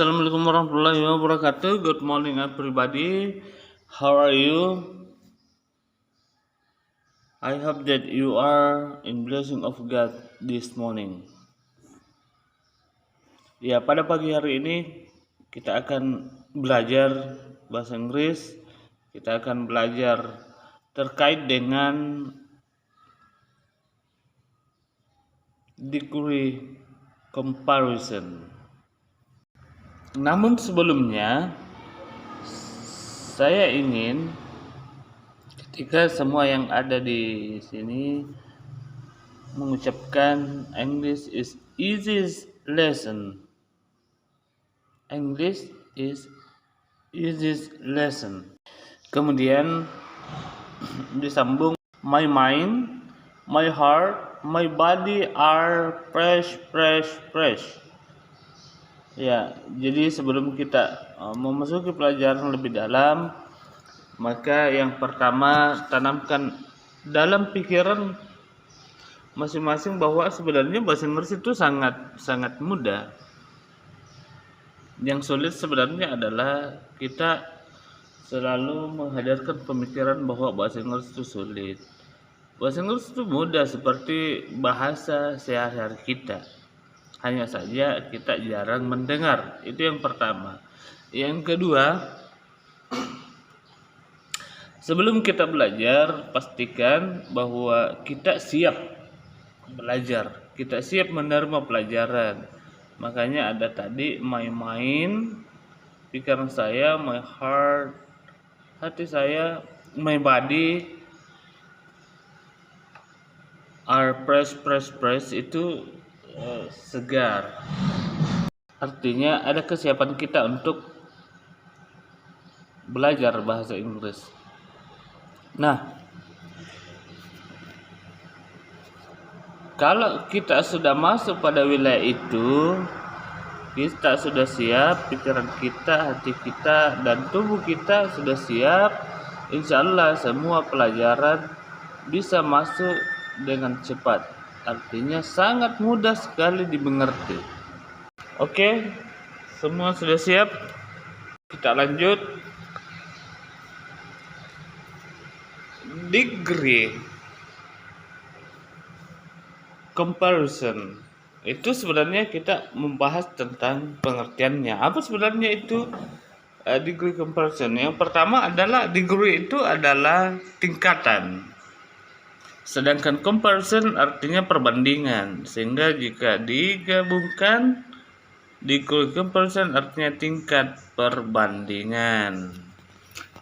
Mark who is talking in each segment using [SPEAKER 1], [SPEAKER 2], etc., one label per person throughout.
[SPEAKER 1] Assalamualaikum warahmatullahi wabarakatuh. Good morning everybody. How are you? I hope that you are in blessing of God this morning. Ya, pada pagi hari ini kita akan belajar bahasa Inggris. Kita akan belajar terkait dengan degree comparison. Namun sebelumnya saya ingin ketika semua yang ada di sini mengucapkan English is easiest lesson. English is easiest lesson. Kemudian disambung my mind, my heart, my body are fresh. Ya, jadi sebelum kita memasuki pelajaran lebih dalam, maka yang pertama tanamkan dalam pikiran masing-masing bahwa sebenarnya bahasa Inggris itu sangat mudah. Yang sulit sebenarnya adalah kita selalu menghadirkan pemikiran bahwa bahasa Inggris itu sulit. Bahasa Inggris itu mudah seperti bahasa sehari-hari kita. Hanya saja kita jarang mendengar. Itu yang pertama. Yang kedua, sebelum kita belajar, pastikan bahwa kita siap belajar. Kita siap menerima pelajaran. Makanya ada tadi my mind, pikiran saya, my heart, hati saya, my body are fresh itu segar. Artinya ada kesiapan kita untuk belajar bahasa Inggris. Nah, kalau kita sudah masuk pada wilayah itu, kita sudah siap, pikiran kita, hati kita, dan tubuh kita sudah siap, insya Allah semua pelajaran bisa masuk dengan cepat. Artinya sangat mudah sekali dimengerti. Oke, semua sudah siap? Kita lanjut. Degree comparison. Itu sebenarnya kita membahas tentang pengertiannya. Apa sebenarnya itu degree comparison? Yang pertama adalah degree itu adalah tingkatan. Sedangkan comparison artinya perbandingan. Sehingga jika digabungkan, degree comparison artinya tingkat perbandingan.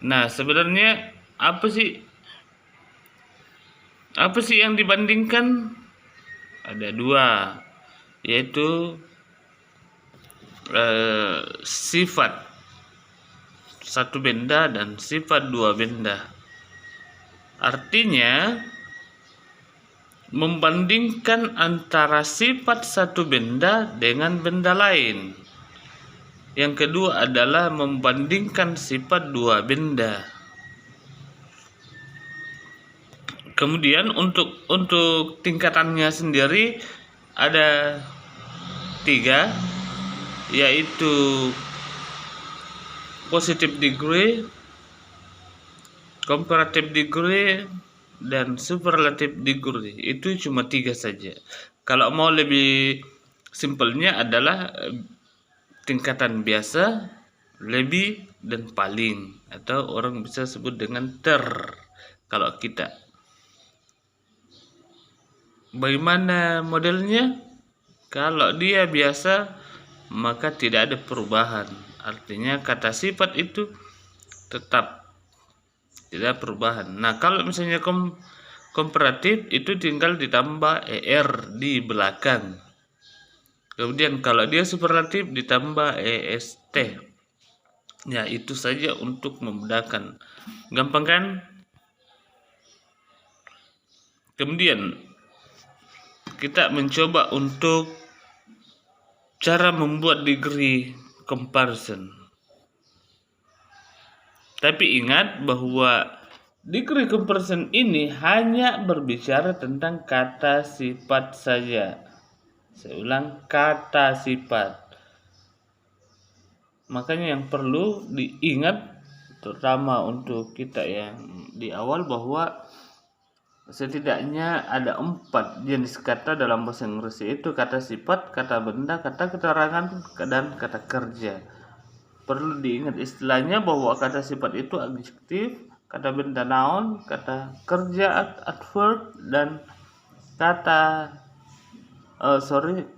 [SPEAKER 1] Nah, sebenarnya apa sih yang dibandingkan? Ada dua, yaitu sifat satu benda dan sifat dua benda. Artinya membandingkan antara sifat satu benda dengan benda lain. Yang kedua adalah membandingkan sifat dua benda. Kemudian untuk tingkatannya sendiri ada 3, yaitu positive degree, comparative degree, dan superlative degree. Itu cuma 3 saja. Kalau mau lebih simpelnya adalah tingkatan biasa, lebih, dan paling, atau orang bisa sebut dengan ter. Kalau kita, bagaimana modelnya? Kalau dia biasa, maka tidak ada perubahan. Artinya kata sifat itu tetap tidak perubahan. Nah, kalau misalnya komparatif itu tinggal ditambah er di belakang. Kemudian kalau dia superlatif ditambah est. Ya, itu saja untuk memudahkan. Gampang kan? Kemudian kita mencoba untuk cara membuat degree comparison. Tapi ingat bahwa degree comparison ini hanya berbicara tentang kata sifat saja. Saya ulang, kata sifat. Makanya yang perlu diingat terutama untuk kita yang di awal bahwa setidaknya ada 4 jenis kata dalam bahasa Inggris, yaitu kata sifat, kata benda, kata keterangan, dan kata kerja. Perlu diingat istilahnya bahwa kata sifat itu adjektif, kata benda noun, kata kerja adverb, dan kata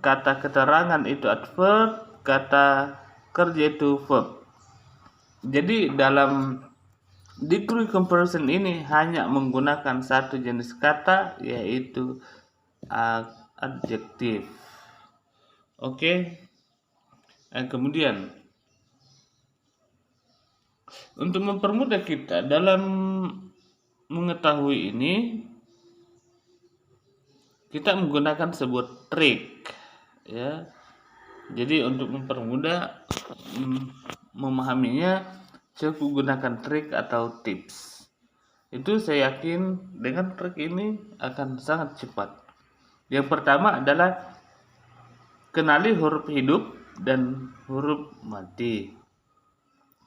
[SPEAKER 1] kata keterangan itu adverb, kata kerja itu verb. Jadi dalam degree comparison ini hanya menggunakan satu jenis kata, yaitu adjektif. Oke. Kemudian untuk mempermudah kita dalam mengetahui ini, kita menggunakan sebuah trik, ya. Jadi untuk mempermudah memahaminya, saya gunakan trik atau tips. Itu saya yakin dengan trik ini akan sangat cepat. Yang pertama adalah kenali huruf hidup dan huruf mati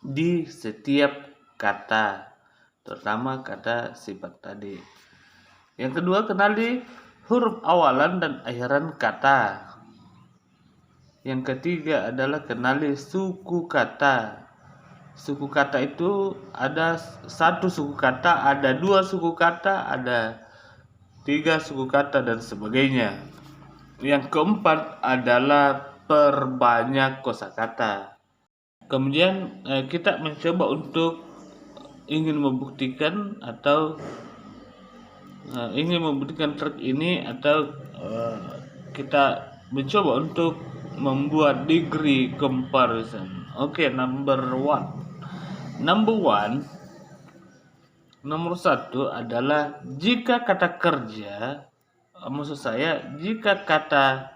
[SPEAKER 1] di setiap kata, terutama kata sifat tadi. Yang kedua, kenali huruf awalan dan akhiran kata. Yang ketiga adalah kenali suku kata. Suku kata itu ada 1 suku kata, ada 2 suku kata, ada 3 suku kata, dan sebagainya. Yang keempat adalah perbanyak kosakata. Kemudian kita mencoba untuk ingin membuktikan trik ini, atau kita mencoba untuk membuat degree comparison. Oke, nomor 1 adalah jika kata kerja, jika kata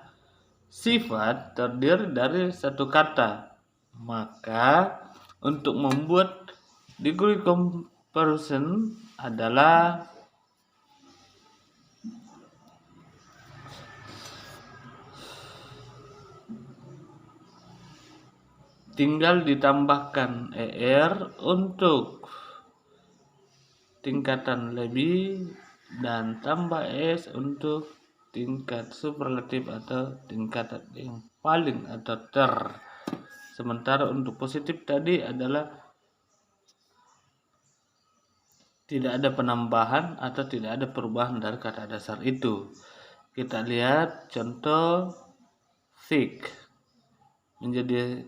[SPEAKER 1] sifat terdiri dari 1 kata, maka untuk membuat degree comparison adalah tinggal ditambahkan er untuk tingkatan lebih dan tambah s untuk tingkat superlatif atau tingkatan yang paling atau ter. Sementara untuk positif tadi adalah tidak ada penambahan atau tidak ada perubahan dari kata dasar itu. Kita lihat contoh thick menjadi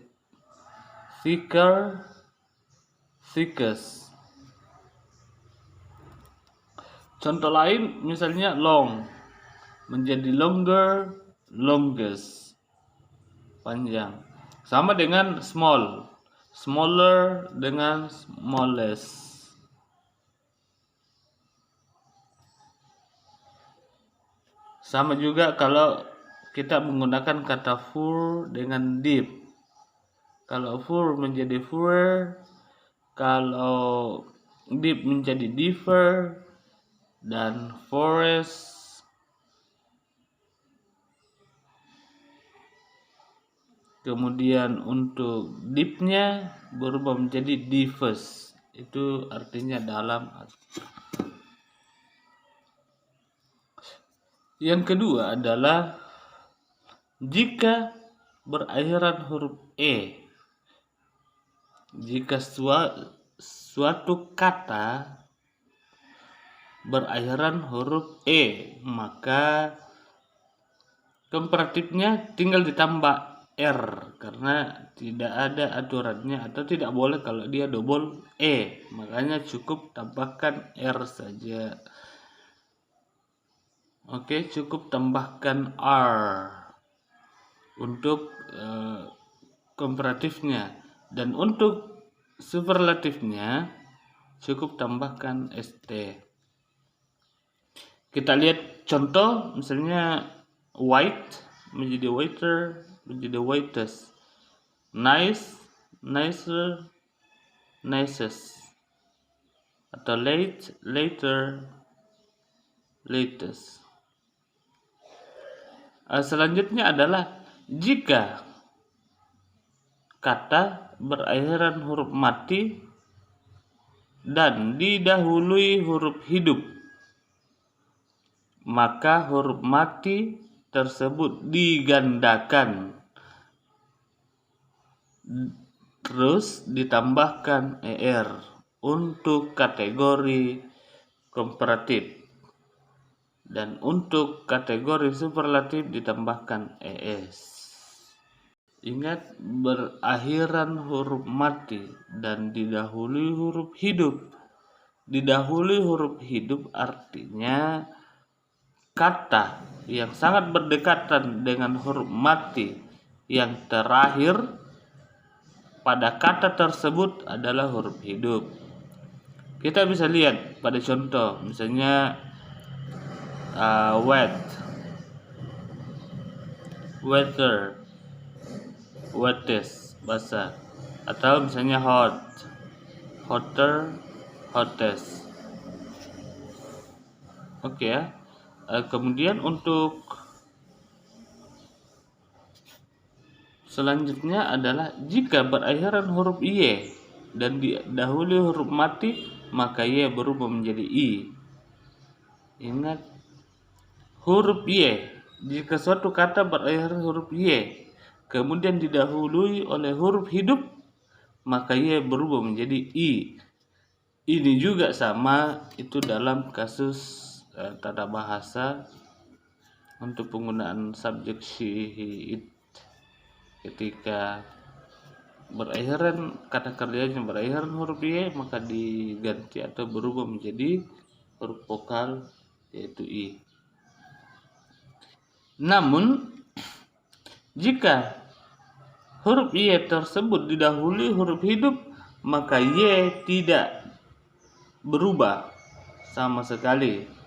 [SPEAKER 1] thicker, thickest. Contoh lain misalnya long menjadi longer, longest, panjang. Sama dengan small, smaller dengan smallest. Sama juga kalau kita menggunakan kata full dengan deep. Kalau full menjadi fuller, kalau deep menjadi deeper, dan forest. Kemudian untuk deepnya berubah menjadi deepest. Itu artinya dalam. Yang kedua adalah jika berakhiran huruf e. Jika suatu kata berakhiran huruf e, maka komparatifnya tinggal ditambah r, karena tidak ada aturannya atau tidak boleh kalau dia double e, makanya cukup tambahkan r saja. Oke, cukup tambahkan r untuk komparatifnya, dan untuk superlatifnya cukup tambahkan st. Kita lihat contoh, misalnya white menjadi whiter, menjadi whitest, nice, nicer, nicest, atau late, later, latest. Selanjutnya adalah jika kata berakhiran huruf mati dan didahului huruf hidup, maka huruf mati tersebut digandakan terus ditambahkan er untuk kategori komparatif, dan untuk kategori superlatif ditambahkan es. Ingat, berakhiran huruf mati dan didahului huruf hidup. Didahului huruf hidup artinya kata yang sangat berdekatan dengan huruf mati yang terakhir pada kata tersebut adalah huruf hidup. Kita bisa lihat pada contoh, misalnya wet, weather, wettest, basah, atau misalnya hot, hotter, hottest. Oke ya. Kemudian untuk selanjutnya adalah jika berakhiran huruf y dan didahului huruf mati, maka y berubah menjadi i. Ingat, huruf y, jika suatu kata berakhiran huruf y kemudian didahului oleh huruf hidup, maka y berubah menjadi i. Ini juga sama, itu dalam kasus tata bahasa untuk penggunaan subjek she, he, it. Ketika berakhiran kata kerjanya berakhiran huruf y, maka diganti atau berubah menjadi huruf vokal yaitu i. Namun jika huruf y tersebut didahului huruf hidup, maka y tidak berubah sama sekali.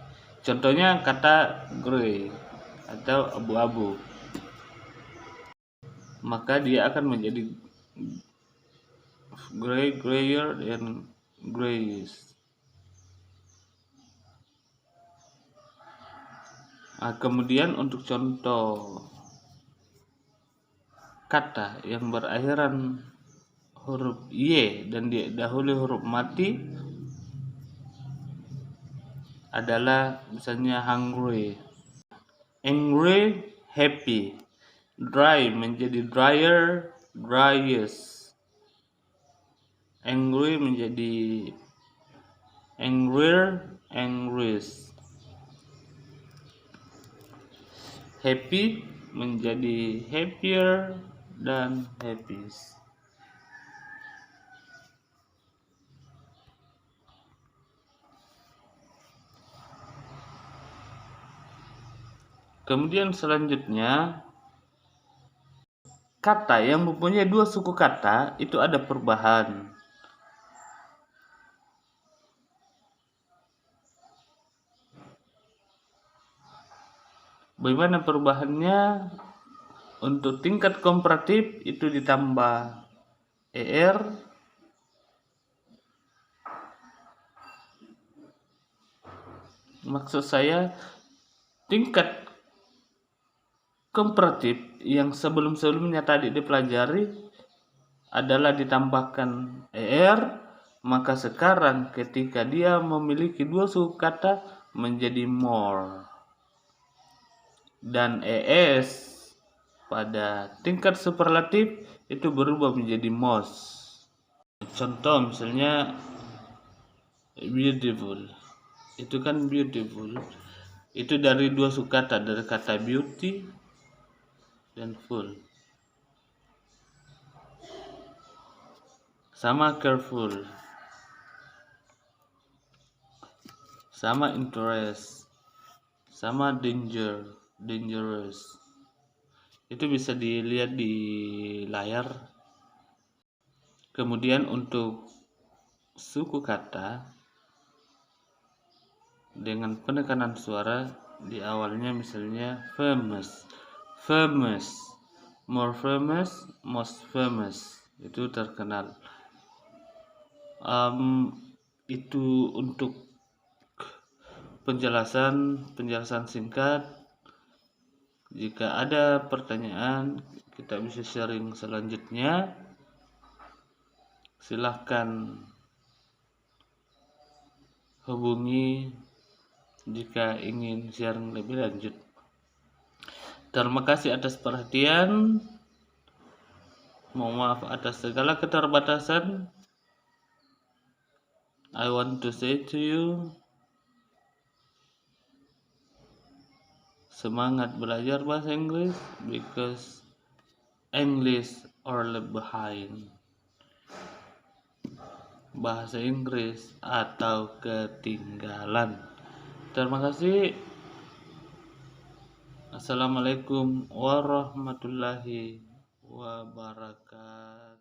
[SPEAKER 1] Contohnya kata grey atau abu-abu, maka dia akan menjadi gray, grayer, dan grayish. Kemudian untuk contoh kata yang berakhiran huruf y dan didahului huruf mati adalah misalnya hungry, angry, happy, dry menjadi dryer, driest, angry menjadi angrier, angriest, happy menjadi happier dan happiest. Kemudian selanjutnya, kata yang mempunyai dua suku kata itu ada perubahan. Bagaimana perubahannya? Untuk tingkat komparatif itu ditambah er, maksud saya tingkat komparatif yang sebelum-sebelumnya tadi dipelajari adalah ditambahkan er, maka sekarang ketika dia memiliki dua suku kata menjadi more, dan es pada tingkat superlatif itu berubah menjadi most. Contoh misalnya beautiful, itu kan beautiful itu dari dua suku kata, dari kata beauty dan full. Sama careful, sama interest, sama danger, dangerous. Itu bisa dilihat di layar. Kemudian untuk suku kata dengan penekanan suara di awalnya, misalnya famous, famous, more famous, most famous, itu terkenal. Itu untuk penjelasan singkat. Jika ada pertanyaan, kita bisa sharing selanjutnya. silahkan hubungi jika ingin sharing lebih lanjut. Terima kasih atas perhatian. Mohon maaf atas segala keterbatasan. I want to say to you, semangat belajar bahasa Inggris because English are left behind. Bahasa Inggris atau ketinggalan. Terima kasih. Assalamualaikum warahmatullahi wabarakatuh.